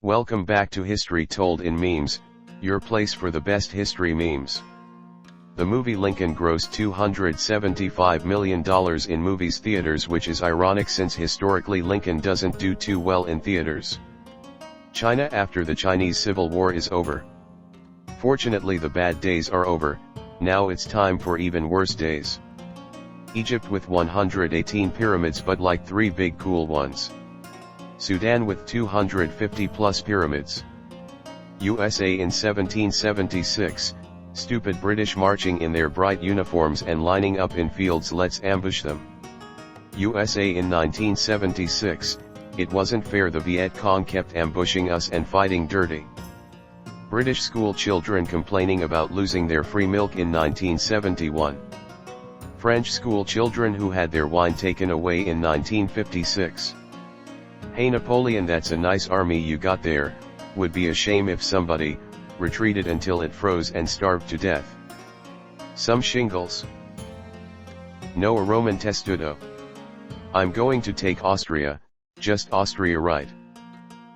Welcome back to History Told in Memes, your place for the best history memes. The movie Lincoln grossed $275 million in movies theaters, which is ironic since historically Lincoln doesn't do too well in theaters. China after the Chinese Civil War is over. Fortunately the bad days are over, now it's time for even worse days. Egypt with 118 pyramids but like 3 big cool ones. Sudan with 250 plus pyramids. USA in 1776, stupid British marching in their bright uniforms and lining up in fields, let's ambush them. USA in 1976, it wasn't fair, the Viet Cong kept ambushing us and fighting dirty. British school children complaining about losing their free milk in 1971. French school children who had their wine taken away in 1956. Hey Napoleon, that's a nice army you got there, would be a shame if somebody retreated until it froze and starved to death. Some shingles. No, a Roman testudo. I'm going to take Austria, just Austria, right?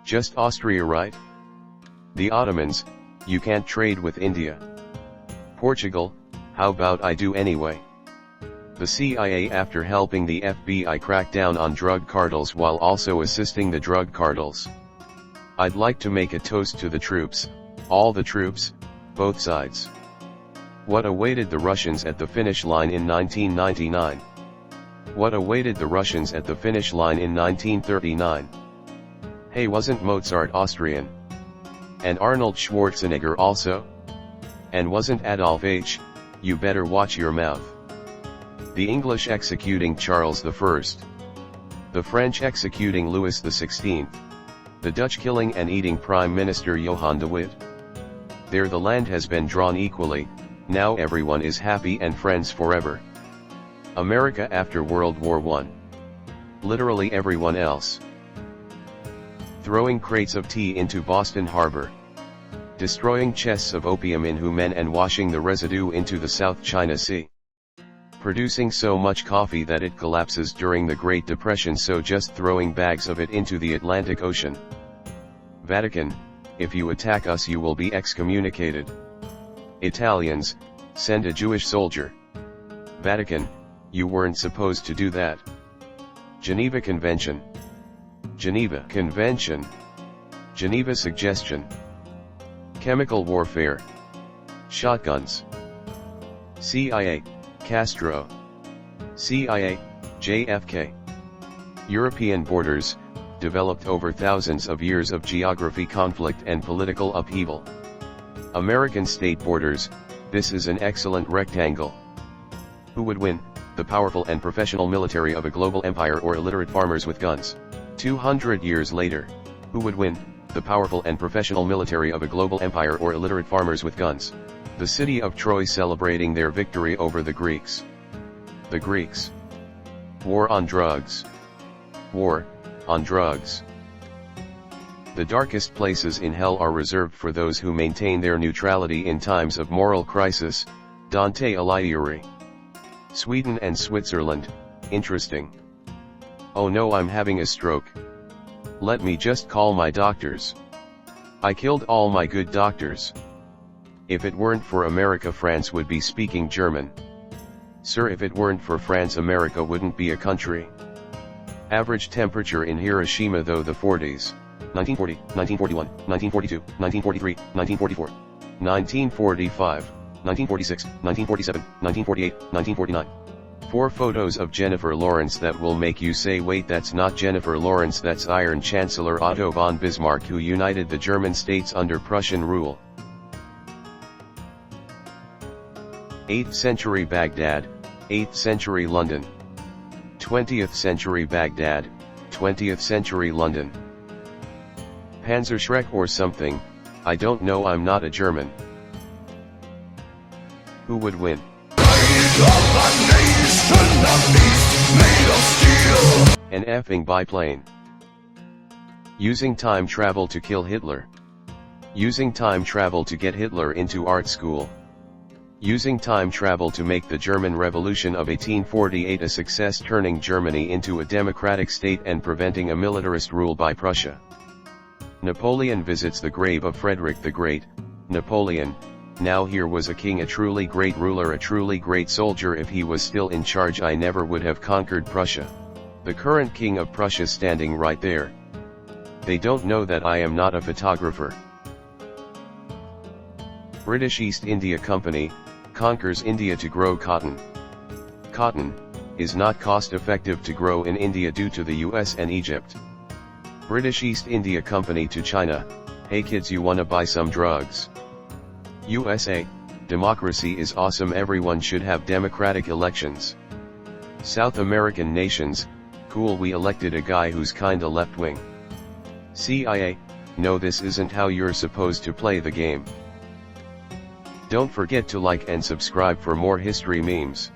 Just Austria, right? The Ottomans, you can't trade with India. Portugal, how about I do anyway? The CIA after helping the FBI crack down on drug cartels while also assisting the drug cartels. I'd like to make a toast to the troops, all the troops, both sides. What awaited the Russians at the finish line in 1999? What awaited the Russians at the finish line in 1939? Hey, wasn't Mozart Austrian? And Arnold Schwarzenegger also? And wasn't Adolf H? You better watch your mouth. The English executing Charles I. The French executing Louis XVI. The Dutch killing and eating Prime Minister Johan de Witt. There the land has been drawn equally, now everyone is happy and friends forever. America after World War I. Literally everyone else. Throwing crates of tea into Boston Harbor. Destroying chests of opium in Humen and washing the residue into the South China Sea. Producing so much coffee that it collapses during the Great Depression, so just throwing bags of it into the Atlantic Ocean. Vatican, if you attack us you will be excommunicated. Italians, send a Jewish soldier. Vatican, you weren't supposed to do that. Geneva Convention. Geneva Convention. Geneva Suggestion. Chemical warfare. Shotguns. CIA, Castro. CIA, JFK. European borders, developed over thousands of years of geography, conflict and political upheaval. American state borders, this is an excellent rectangle. Who would win, the powerful and professional military of a global empire or illiterate farmers with guns? 200 years later, who would win, the powerful and professional military of a global empire or illiterate farmers with guns? The city of Troy celebrating their victory over the Greeks. The Greeks. War on drugs. War on drugs. The darkest places in hell are reserved for those who maintain their neutrality in times of moral crisis. Dante Alighieri. Sweden and Switzerland, interesting. Oh no, I'm having a stroke. Let me just call my doctors. I killed all my good doctors. If it weren't for America, France would be speaking German. Sir, if it weren't for France, America wouldn't be a country. Average temperature in Hiroshima though the 40s. 1940, 1941, 1942, 1943, 1944, 1945, 1946, 1947, 1948, 1949. 4 photos of Jennifer Lawrence that will make you say wait, that's not Jennifer Lawrence, that's Iron Chancellor Otto von Bismarck, who united the German states under Prussian rule. 8th century Baghdad, 8th century London. 20th century Baghdad, 20th century London. Panzerschreck or something, I don't know, I'm not a German. Who would win? An effing biplane. Using time travel to kill Hitler. Using time travel to get Hitler into art school. Using time travel to make the German Revolution of 1848 a success, turning Germany into a democratic state and preventing a militarist rule by Prussia. Napoleon visits the grave of Frederick the Great. Napoleon, now here was a king, a truly great ruler, a truly great soldier. If he was still in charge, I never would have conquered Prussia. The current king of Prussia standing right there. They don't know that I am not a photographer. British East India Company conquers India to grow cotton. Cotton is not cost effective to grow in India due to the US and Egypt. British East India Company to China, hey kids, you wanna buy some drugs? USA, democracy is awesome, everyone should have democratic elections. South American nations, cool, we elected a guy who's kinda left-wing. CIA, no, this isn't how you're supposed to play the game. Don't forget to like and subscribe for more history memes.